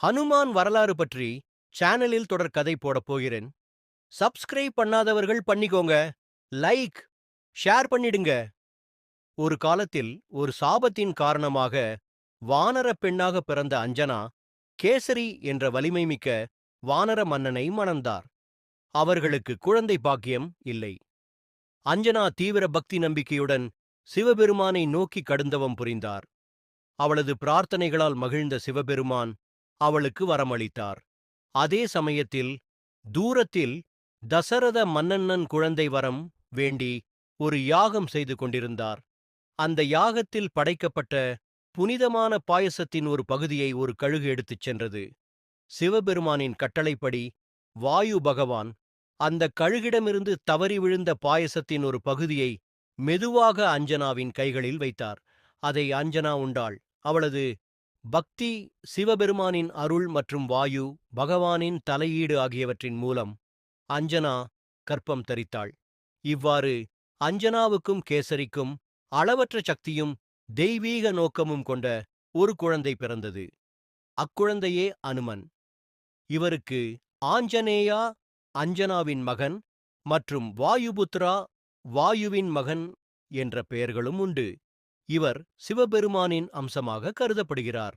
ஹனுமான் வரலாறு பற்றி சேனலில் தொடர் கதை போடப் போகிறேன். சப்ஸ்கிரைப் பண்ணாதவர்கள் பண்ணிக்கோங்க. லைக், ஷேர் பண்ணிடுங்க. ஒரு காலத்தில் ஒரு சாபத்தின் காரணமாக வானரப் பெண்ணாக பிறந்த அஞ்சனா, கேசரி என்ற வலிமைமிக்க வானர மன்னனை மணந்தார். அவர்களுக்கு குழந்தை பாக்கியம் இல்லை. அஞ்சனா தீவிர பக்தி நம்பிக்கையுடன் சிவபெருமானை நோக்கி கடுந்தவம் புரிந்தார். அவளது பிரார்த்தனைகளால் மகிழ்ந்த சிவபெருமான் அவளுக்கு வரமளித்தார். அதே சமயத்தில் தூரத்தில் தசரத மன்னன் குழந்தை வரம் வேண்டி ஒரு யாகம் செய்து கொண்டிருந்தார். அந்த யாகத்தில் படைக்கப்பட்ட புனிதமான பாயசத்தின் ஒரு பகுதியை ஒரு கழுகு எடுத்துச் சென்றது. சிவபெருமானின் கட்டளைப்படி வாயு பகவான் அந்த கழுகிடமிருந்து தவறி விழுந்த பாயசத்தின் ஒரு பகுதியை மெதுவாக அஞ்சனாவின் கைகளில் வைத்தார். அதை அஞ்சனா உண்டாள். அவளது பக்தி, சிவபெருமானின் அருள் மற்றும் வாயு பகவானின் தலையீடு ஆகியவற்றின் மூலம் அஞ்சனா கர்ப்பம் தரித்தாள். இவ்வாறு அஞ்சனாவுக்கும் கேசரிக்கும் அளவற்ற சக்தியும் தெய்வீக நோக்கமும் கொண்ட ஒரு குழந்தை பிறந்தது. அக்குழந்தையே அனுமன். இவருக்கு ஆஞ்சநேயா, அஞ்சனாவின் மகன், மற்றும் வாயுபுத்ரா, வாயுவின் மகன் என்ற பெயர்களும் உண்டு. இவர் சிவபெருமானின் அம்சமாக கருதப்படுகிறார்.